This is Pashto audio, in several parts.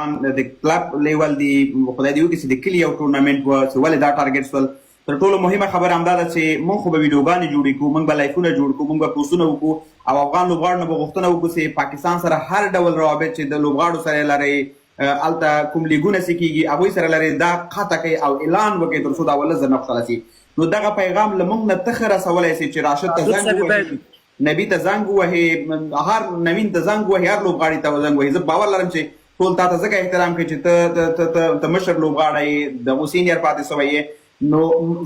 مشران د کلب لیول دی خدای دې وکړي چې د کلي یو ټورنمنټ و چې ولې دا ټارګټ شول. تر ټولو مهمه خبره همدا ده چې موږ خو به ویډیوګانې جوړې کړو، موږ به لایفونه جوړ کړو، موږ به پوسټونه وکړو او افغان لوبغاړو نه به غوښتنه وکړو چې پاکستان سره هر ډول روابط چې د لوبغاړو سره لرئ هلته کوم لیګونه چې کېږي هغوی سره لرئ دا قطع کوي او اعلان وکړئ تر څو دا ولس زر نه خوشحاله شي. نو دغه پیغام له موږ نه ته ښه رسولی شي چې راشد ته زنګ ووهي، نبي ته زنګ ووهي، هر نوین ته زنګ ووهي، هر لوبغاړي ته زنګ ووهي. زه باور لرم چې ټول تا ته ځکه احترام کوي چې ته مشر لوبغاړی دغه سینیر پاتې شوی یې. نو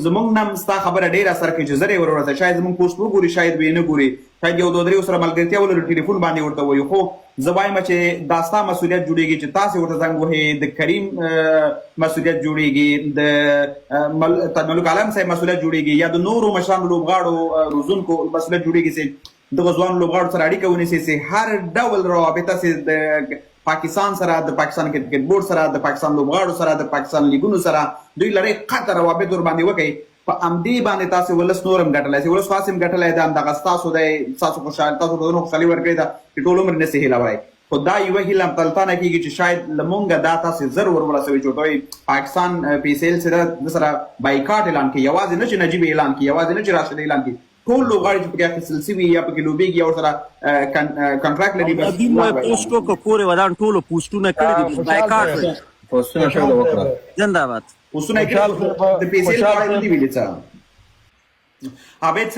زمونږ نه ستا خبره ډېر اثر کوي چې زر یې ورورسه شاید زمونږ پوسټ وګوري شاید به یې نه ګوري، شاید یو دوه درې سره ملګرتیا ولري ټلیفون باندې ورته وایي. خو زه وایم چې دا ستا مسؤلیت جوړېږي چې تاسې ورته زنګ وهئ، د کریم مسؤلیت جوړېږي، د ملک عالم صاحب مسؤلیت جوړېږي، یا د نورو مشرانو لوبغاړو روزونکو مسؤلیت جوړېږي چې دغه ځوانو لوبغاړو سره اړیکه ونیسي چې هر ډول روابطه چې د پاکستان سره، د پاکستان کرکټ بورډ سره، د پاکستان لوبغاړو سره، د پاکستان لیګونو سره دوی لري قطع روابط ور باندې وکړي. په همدې باندې تاسو ولس نور هم ګټلی شي، ولس خاص هم ګټلی ده، همدغه ستاسو دی، ستاسو خوشحالي، تاسو ته خوشحالي ورکړې ده چې ټول عمر نسي هیلولی. خو دا یوه هیله هم تلته نه کېږي چې شاید له مونږه دا تاسې زر ور ورسوي چې ورته وایي پاکستان PSL سره سره بایکاټ اعلان کړي، یوازې نه چې نجیب اعلان کړي، یوازې نه چې راشد اعلان کړي، ټول لوبغاړي چې پکې اخیستل شوي یا پکې لوبېږي یا ورسره کنټراکټ لري بس دوی مو پوسټ وکړو پورې ودان ټولو پوسټونه کړي دي بایکاټ پوسټونه ټول وکړه زنده‌باد پوسټونه کړي د PSL په اړه نه دي ویلي څه. عابد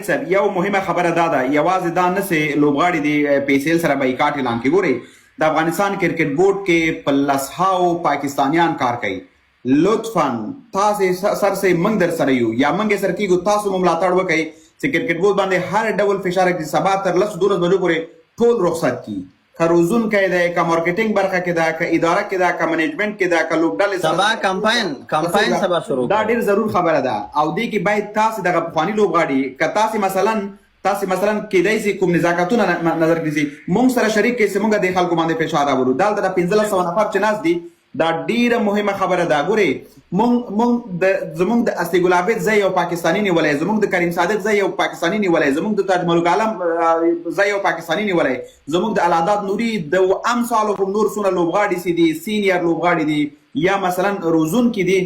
صاحب یو مهمه خبره دا ده، یوازې دا نه چې لوبغاړي د PSL سره بایکاټ اعلان کړي. ګورئ د افغانستان کرکټ بورډ کې په لسهاو پاکستانیان کار کوي. لطفا تاسې سر سے منګ در سره یو یا منګ سر کېږو، تاسو مو ملاتړ وکړئ چې کرکټ بورډ باندې هر ډول فشار کړي. سبا تر 10-12 بجو پورې ټول رخصت کړي، که روزونکی دی، که مارکیټینګ برخه کې ده، که اداره کې ده، که منیجمنټ کې ده، که لوبډلې سبا کمپاین سبا شروع دا ډېر ضرور خبره ده. او دې کې باید تاسې دغه پخواني لوبغاړي که تاسې مثلا کېدای شي کوم نزاکتونه نظر کې شي موږ سره شریک کړئ چې موږ دې خلکو باندې فشار راوړو. دلته د 1500 نفر چې ناست دي دا ډیره مهمه خبره ده. ګورئ زمونږ د اصلي ګل عابد زه یو پاکستاني نیولی، زمونږ د کریم صادق زه یو پاکستاني نیولی، زمونږ د تاج ملک عالم زه یو پاکستاني نیولی، زمونږ د العداد نوري د امثالو کوم نور څونه لوبغاړي چې دي سینیر لوبغاړي دي یا مثلا روزونکي دي،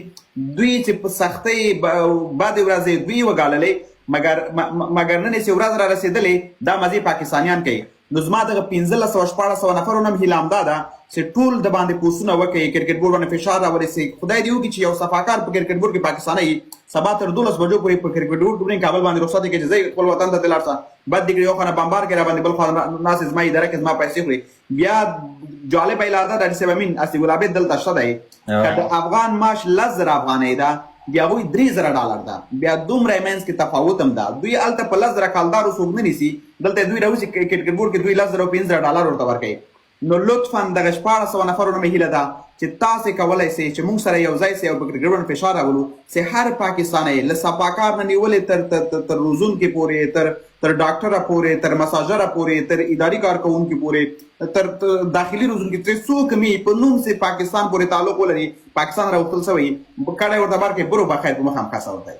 دوی چې په سختۍ بعد ورځې دوی وګاللې مګر نن یې ورځ را رسېدلې دا مزې پاکستانیان کوي. نو زما دغه 1500-1400 نفرو نه هم هیله همدا ده چې ټول د باندې پوسټونه وکړي، کرکټ بورډ باندې فشار راورسي. خدای دې وکړي چې یو صفاکار په کرکټ بورډ کې پاکستانی سبا تر 12 بجو پورې په کرکټ بورډ باندې کابل باندې رخصت کړي چې زه خپل وطن ته لاړ شم، بد دې یو خانه بمبار کې را باندې بل خوا ناس زما اداره کې زما پیسې خوري. بیا جالب اعلان ده د سبمین اصلي ګل عابد دلته شته دی که د افغان معاش 10,000 افغانۍ ده د هغوی $3,000 ده. بیا دومره منځ کې تفاوت هم ده. دوی هلته په 10,000 کالدارو څوک نه نیسي، دلته دوی راوځي کرکټ بورډ کې دوی 10,000 او $15,000 ورته ورکوي. نو لطفا دغه 1400 نفرو نه مې هیله ده چې تاسې کولی شئ چې موږ سره یو ځای سئ او په کرکټ باندې فشار راولو چې هر پاکستانی له صفاکار نه نیولې تر روزونکي پورې، تر ډاکټره پورې، تر مساجره پورې، تر اداري کارکوونکي پورې، تر داخلي روزونکي ترې څوک مې په نوم چې پاکستان پورې تعلق ولري، پاکستان راوتل شوی کډی ورته بار کې برو بخیر په مخ هم خاصه ورته